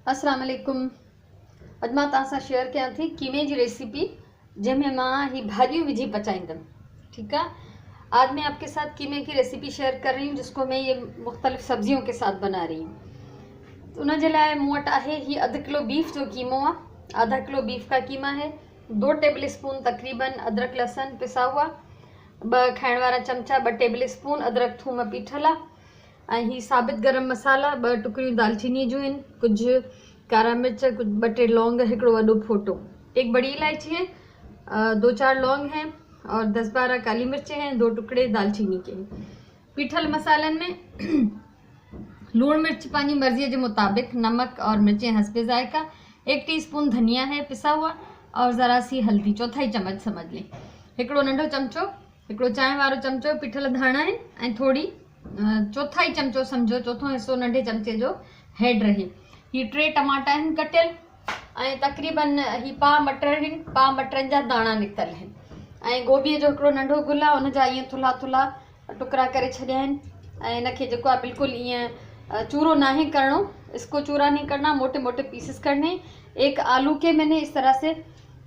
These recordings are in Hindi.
अस्सलाम वालेकुम। अॼु मां तव्हां सां शेयर कयां थी कीमे जी रेसिपी जंहिंमें मां ही भाॼियूं विझी पचाईंदमि। ठीक है, आज मैं आपके साथ कीमे की रेसिपी शेयर कर रही हूँ जिसको मैं ये मुख्तलिफ सब्जियों के साथ बना रही हूँ। तो उनजे लाइ मूं वटि आहे ही अधु किलो बीफ जो कीमो आहे। आधा किलो बीफ का कीमा है, 2 टेबल स्पून तकरीबन अदरक लहसुन पिसा हुआ, 2 खाइण वारा चमचा 2 टेबल स्पून अदरक थूम पीठल आहे, ही साबित गरम मसाला 2 टुकड़ियों दालचीनी जो इन, कुछ कारा मिर्च, कुछ 2 टे लौंग, एक वडो फोटो, एक बड़ी इलायची है, 2-4 लौंग हैं और 10-12 काली मिर्चें हैं, 2 टुकड़े दालचीनी के। पीठल मसालन में लूण मिर्च पानी मर्जी के मुताबिक, नमक और मिर्चें हस्बे जायका, 1 टीस्पून धनिया है पिसा हुआ और ज़रा सी हल्दी, 1/4 चम्मच समझ लें, हिकिड़ो नंढो चमचो, हिकिड़ो चांहि वारो चमचो पीठल धाणा आहिनि ऐं थोड़ी 1/4 चमचो समझो, चौथों हिस्सो नंढे चमचे जो हेड रहे। ही 3 टमाटा आहिनि कटियल ऐं तकरीबन ही पाव मटर आहिनि, पाव मटरनि जा दाणा निकितल आहिनि ऐं गोभीअ जो हिकिड़ो नंढो गुल आहे, उनजा ईअं थुल्हा थुल्हा टुकड़ा करे छॾिया आहिनि ऐं इनखे जेको आहे बिल्कुलु ईअं चूरो नाहे करणो, इसको चूरा नहीं करना, मोटे मोटे पीसेस करने। एक आलू के मैंने इस तरह से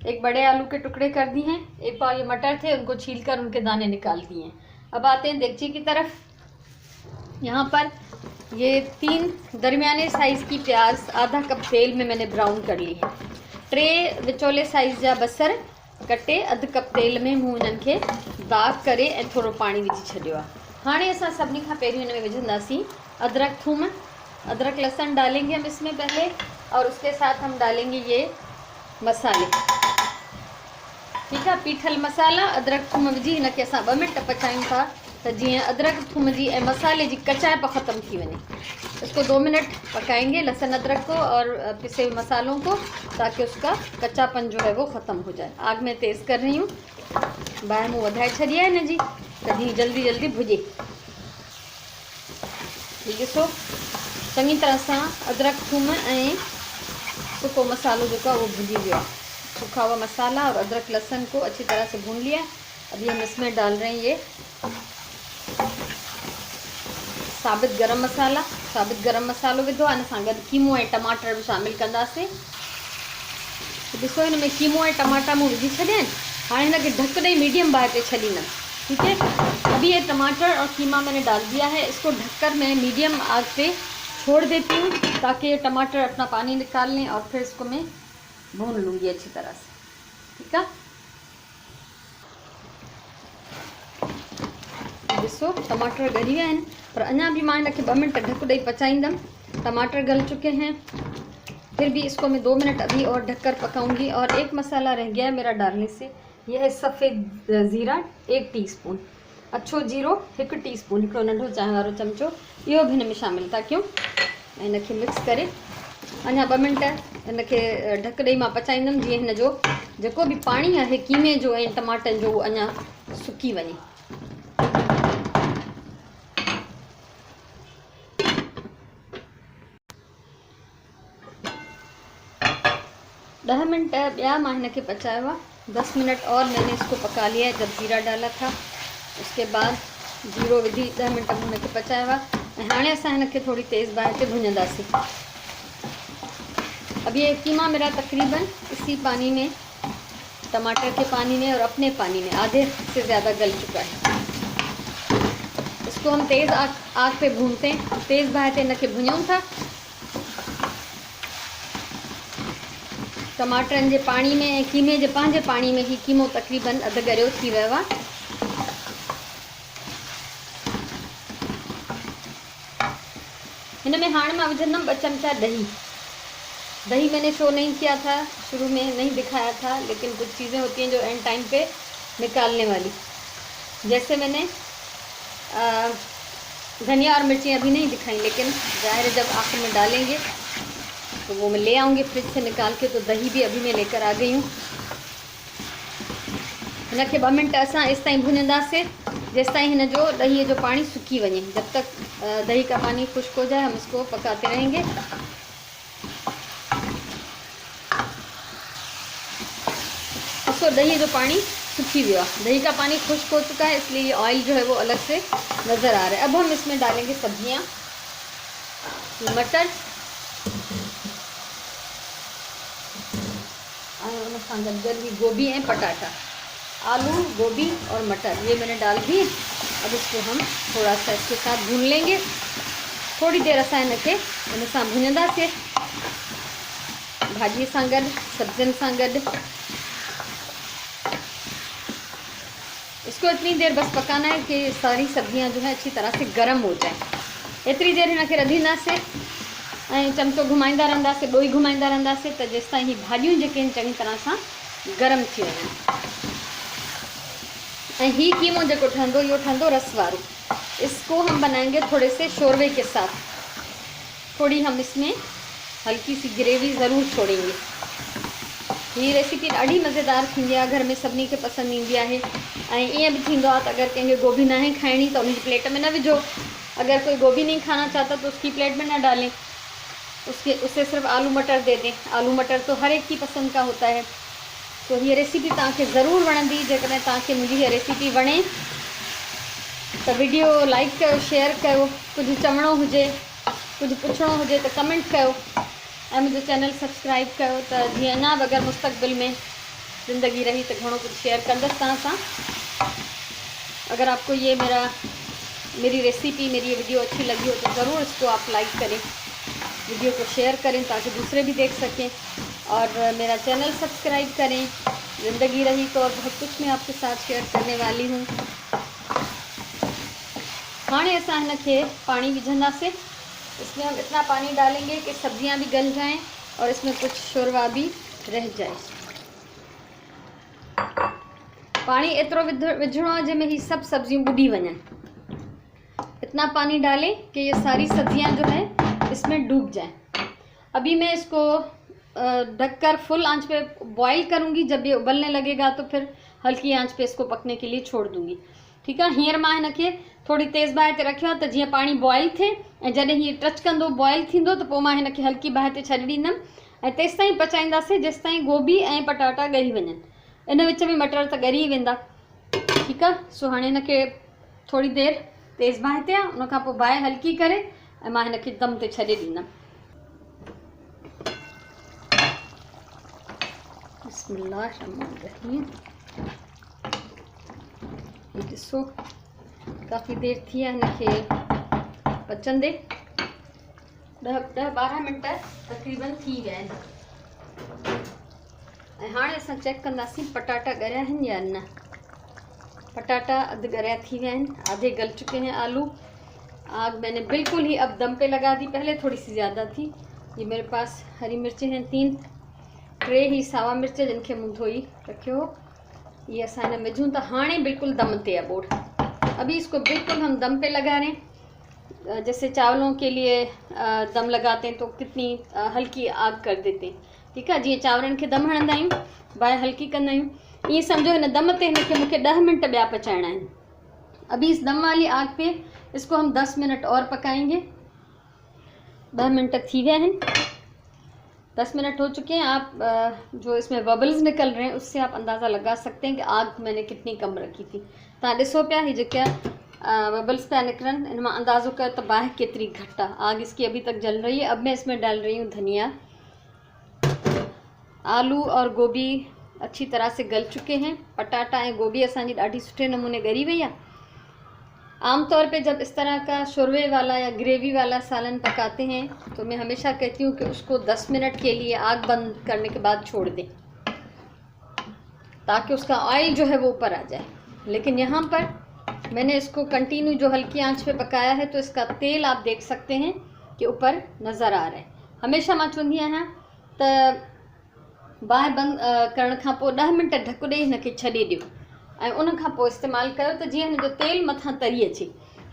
एक बड़े आलू के टुकड़े कर दिए हैं, एक पाव ये मटर थे उनको छीलकर उनके दाने निकाल दिए हैं। अब आते हैं देगची की तरफ। यहाँ पर ये 3 दरमियाने साइज़ की प्याज आधा कप तेल में मैंने ब्राउन कर ली है। 3 विचोले साइज़ जा बसर कटे अधु कप तेल में मूं इन्हनि खे दाग करे ऐं थोड़ो पानी विझी छॾियो आहे। हाणे असां सभिनी खां पहिरियों हिन में विझंदासीं अदरक थूम। अदरक लहसुन डालेंगे हम इसमें पहले और उसके साथ हम डालेंगे ये मसाले। ठीक है, पीठल मसाला अदरक थूम विझी हिनखे असां 2 मिनट पचायूं था तो जी अदरक थूम जी ए मसाले की कचाइप ख़त्म थी वने। इसको 2 मिनट पकाएंगे लहसुन अदरक को और पिसे हुए मसालों को, ताकि उसका कच्चापन जो है वो ख़त्म हो जाए। आग में तेज़ कर रही हूँ, बाहि मुँह वधाए छॾी आहे हिन जी तभी जल्दी जल्दी भुजे। ॾिसो चङी तरह सां अदरक थूम ऐं सुको मसालो जो है वो भुजी गया। सूखा हुआ मसाला और अदरक लहसुन को अच्छी तरह से भून लिया। अभी हम इसमें डाल रहे हैं ये साबित गरम मसाला। साबित गरम मसालो विधो आहे, हिन सां गॾु कीमो ऐं टमाटर भी शामिल कंदासीं। ॾिसो हिन में कीमो ऐं टमाटा मूं विझी छॾिया आहिनि। हाणे हिनखे ढक ॾेई मीडियम बाहि पे छॾींदमि। ठीक है, अभी ये टमाटर और कीमा मैंने डाल दिया है, इसको ढककर मैं मीडियम आग पे छोड़ देती हूँ ताकि ये टमाटर अपना पानी निकाल लें और फिर इसको मैं भून लूँगी अच्छी तरह से। ठीक है, ॾिसो टमाटर गली विया आहिनि, पर अञा भी मां इनखे 2 मिनट ढक ॾेई पचाईंदमि। टमाटर गल चुके हैं, फिर भी इसको मैं 2 मिनट अभी और ढककर पकाऊंगी। और एक मसाला रह गया है मेरा डालने से, यह है सफ़ेद ज़ीरा 1 टीस्पून, अछो जीरो 1 टीस्पून, हिकिड़ो नंढो चांहि वारो चमचो, इहो भी हिन में शामिल था कयूं। इनखे मिक्स करे अञा 2 मिनट इनखे ढक ॾेई मां पचाईंदमि, जीअं हिन जो जेको भी पाणी आहे कीमे जो ऐं टमाटनि जो उहो अञा सुकी वञे। दस मिनट ॿिया मां हिनखे पचायो आहे। 10 मिनट और मैंने इसको पका लिया है। जब जीरा डाला था उसके बाद जीरो विधि 10 मिनट में हिनखे पचायो आहे ऐं हाणे असां हिनखे थोड़ी तेज़ बाहि ते भुञंदासीं। अब ये कीमा मेरा तकरीबन इसी पानी में, टमाटर के पानी में और अपने पानी में आधे से ज़्यादा गल चुका है। इसको हम तेज़ आग पे भूनते हैं, तेज़ बाहि ते हिनखे भुञूं था। टमाटरनि जे पानी में ऐं कीमे जे पंहिंजे पानी में ही कीमो तकरीबन अधु गरियो थी वियो आहे। हिन में हाणे मां विझंदमि 2 चमचा दही। दही मैंने शो नहीं किया था, शुरू में नहीं दिखाया था, लेकिन कुछ चीज़ें होती हैं जो एंड टाइम पे निकालने वाली। जैसे मैंने धनिया और मिर्ची अभी नहीं दिखाई, लेकिन ज़ाहिर है जब आखिर में डालेंगे तो वो मैं ले आऊँगी फ्रिज से निकाल के। तो दही भी अभी मैं लेकर आ गई हूँ। हिनखे 2 मिनट असां इस ताईं भुञंदासीं जेसि ताईं हिन जो दही जो पानी सुकी वञे। जब तक दही का पानी खुश्क हो जाए हम इसको पकाते रहेंगे। इसको दही जो पानी सूखी हुआ, दही का पानी खुश्क हो चुका है, इसलिए ऑयल जो है वो अलग से नज़र आ रहा है। अब हम इसमें डालेंगे सब्जियां। मटर, सां गॾु गॾु ही गोभी ऐं पटाटा, आलू, गोभी और मटर ये मैंने डाल दी। अब इसको हम थोड़ा सा इसके साथ भून लेंगे। थोड़ी देर असां हिनखे इन सां भुञंदासीं, भाॼीअ सां गॾु, सब्जियुनि सां गॾु। इसको इतनी देर बस पकाना है कि सारी सब्जियां जो है अच्छी तरह से गर्म हो जाए। एतिरी देर हिनखे रधींदासीं ऐं चमचो घुमाईंदा रहंदासीं, ॾोई घुमाईंदा रहंदासीं त जेसि ताईं ही भाॼियूं जेके आहिनि चङी तरह सां गरम थी वञनि। ऐं ही कीमो जेको ठहंदो इहो ठहंदो रस वारो। इसको हम बनाएंगे थोड़े से शोरबे के साथ। थोड़ी हम इसमें हल्की सी ग्रेवी ज़रूर छोड़ेंगे। ये रेसिपी ॾाढी मज़ेदार थींदी आहे, घर में सभिनी खे पसंदि ईंदी आहे। ऐं ईअं बि थींदो आहे त अगरि कंहिंखे गोभी न है खाइणी तो उनकी प्लेट में न विझो। अगर कोई गोभी नहीं खाना चाहता तो उसकी प्लेट में न डालें, उससे सिर्फ आलू मटर दे दें। आलू मटर तो हर एक की पसंद का होता है। तो ये रेसिपी तव्हांखे ज़रूर वणंदी। जेकॾहिं तव्हांखे मुंहिंजी हीअ रेसिपी वणे तो वीडियो लाइक कयो, शेयर कयो, कुछ चवणो हुजे, कुछ पुछणो हुजे तो कमेंट कयो ऐं मुझे चैनल सब्सक्राइब कयो त जीअं अञा बि अगरि मुस्तक़बिल में ज़िंदगी रही तो घणो कुछ शेयर कंदसि तव्हां सां। अगर आपको ये मेरी रेसिपी, मेरी ये वीडियो अच्छी लगी हो तो ज़रूर इसको आप लाइक करें, वीडियो को शेयर करें ताकि दूसरे भी देख सकें, और मेरा चैनल सब्सक्राइब करें। ज़िंदगी रही तो और बहुत कुछ मैं आपके साथ शेयर करने वाली हूँ। हाणे असां हिनखे पानी विझंदासीं। इसमें हम इतना पानी डालेंगे कि सब्जियां भी गल जाएं और इसमें कुछ शोरवा भी रह जाए। पानी एतिरो विझणो आहे जंहिंमें ही सब सब्जियूं बुॾी वञनि। इतना पानी डालें कि ये सारी सब्जियां जो है इसमें डूब जाएं। अभी मैं इसको ढककर फुल आंच पे बॉईल करूँगी। जब ये उबलने लगेगा तो फिर हल्की आंच पे इसको पकने के लिए छोड़ दूँगी। ठीक है। हींअर मां हिनखे थोड़ी तेज़ बाहि ते रखियो आहे त जीअं पानी बॉईल थिए ऐं जॾहिं हीअ टच कंदो बॉईल थींदो त पोइ मां हिनखे हल्की बाहि ते छॾे ॾींदमि ऐं तेसि ताईं पचाईंदासीं जेसि ताईं गोभी ऐं पटाटा ॻरी वञनि। इन विच में मटर त ॻरी वेंदा। ठीकु आहे। सो हाणे हिनखे थोड़ी देरि तेज़ बाहि ते आहे, उन खां पोइ बाहि हल्की करे ऐं मां हिनखे दम ते छॾे ॾींदमि। बिस्मिल्लाहिर्रहमानिर्रहीम। ॾिसो काफ़ी देर थी आहे हिनखे पचंदे, 10-12 मिंट तक़रीबन थी विया आहिनि। ऐं हाणे असां चेक कंदासीं पटाटा ॻरिया आहिनि या न। पटाटा अधु ॻरिया थी विया आहिनि, आधे गल चुके हैं आलू। आग मैंने बिल्कुल ही अब दम पे लगा दी, पहले थोड़ी सी ज़्यादा थी। ये मेरे पास हरी मिर्चें हैं 3, 3 ही सावा मिर्च जिनके मुँह धोई रखियो हो, ये असां हिन में विझूं त हाणे बिल्कुल दम ते आहे बोर्ड। अभी इसको बिल्कुल हम दम पे लगा रहे हैं। जैसे चावलों के लिए दम लगाते हैं तो कितनी हल्की आग कर देते हैं। ठीक है। जीअं चांवरनि खे दम हणंदा आहियूं, बाहि हल्की कंदा आहियूं, ईअं सम्झो हिन दम ते हिनखे मूंखे 10 मिनट ॿिया पचाइणा आहिनि। अभी इस दम वाली आग पे इसको हम 10 मिनट और पकाएंगे। 10 मिनट थी गए हैं, 10 मिनट हो चुके हैं। आप जो इसमें बबल्स निकल रहे हैं उससे आप अंदाज़ा लगा सकते हैं कि आग मैंने कितनी कम रखी थी। तव्हां ॾिसो पिया ही जेका बबल्स पिया निकिरनि, इन मां अंदाज़ो कयो त बाहि केतिरी घटि आहे। आग इसकी अभी तक जल रही है। अब मैं इसमें डाल रही हूँ धनिया। आलू और गोभी अच्छी तरह से गल चुके हैं। पटाटा ऐं गोभी असांजी ॾाढी सुठे नमूने ॻरी वई आहे। आमतौर पे जब इस तरह का शोरबे वाला या ग्रेवी वाला सालन पकाते हैं तो मैं हमेशा कहती हूँ कि उसको 10 मिनट के लिए आग बंद करने के बाद छोड़ दें ताकि उसका ऑयल जो है वो ऊपर आ जाए। लेकिन यहाँ पर मैंने इसको कंटिन्यू जो हल्की आंच पे पकाया है तो इसका तेल आप देख सकते हैं कि ऊपर नज़र आ रहा है। हमेशा मां चवंदी आहियां त बाहि बंद करण खां पोइ 10 मिनट ढक ॾेई हिनखे छॾे ॾियो ऐं उन खां पोइ इस्तेमालु कयो त जीअं हिन जो तेल मथां तरी अचे।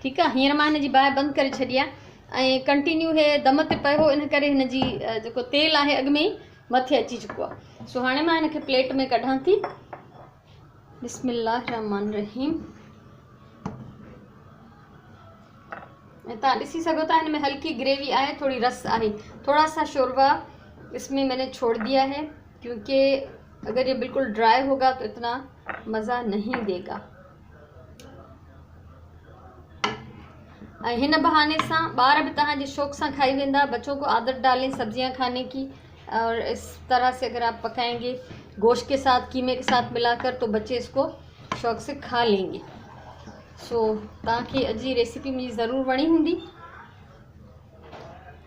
ठीकु आहे। हींअर मां हिन जी बाहि बंदि करे छॾी आहे ऐं कंटिन्यू हे दम ते पियो, इन करे हिन जी जेको तेल आहे अॻु में ई मथे अची चुको आहे। सो हाणे मां हिनखे प्लेट में कढां थी। बिस्मिल्लाहिर्रहमानिर्रहीम। ऐं तव्हां ॾिसी सघो था हिन में हल्की ग्रेवी आहे, थोड़ी रस आहे, थोड़ा सा शोरबा इसमें मैंने छोड़ दिया है क्योंकि अगर ये बिल्कुल ड्राई होगा तो इतना मज़ा नहीं देगा। हिन बहाने से बार भी तव्हांजे शौक़ से खाई वेंदा। बच्चों को आदत डालें सब्जियां खाने की, और इस तरह से अगर आप पकाएंगे गोश्त के साथ, कीमे के साथ मिलाकर, तो बच्चे इसको शौक़ से खा लेंगे। सो तव्हांखे अॼु जी रेसिपी मुंहिंजी ज़रूरु वणी हूंदी।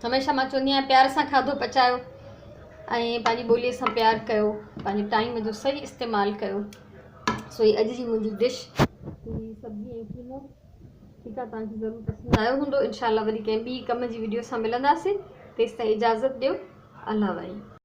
हमेशह मां चवंदी आहियां प्यार सां खाधो पचायो ऐं पंहिंजी ॿोलीअ सां प्यार कयो, पंहिंजे टाइम जो सही इस्तेमालु कयो। सो ही अॼु जी मुंहिंजी डिश सब्जी ऐं कीमो, ठीकु आहे, तव्हांखे ज़रूरु पसंदि आयो हूंदो। इनशाला वरी कंहिं ॿी कम जी वीडियो सां मिलंदासीं। तेसिताईं इजाज़त ॾियो। अल्लाह वारी।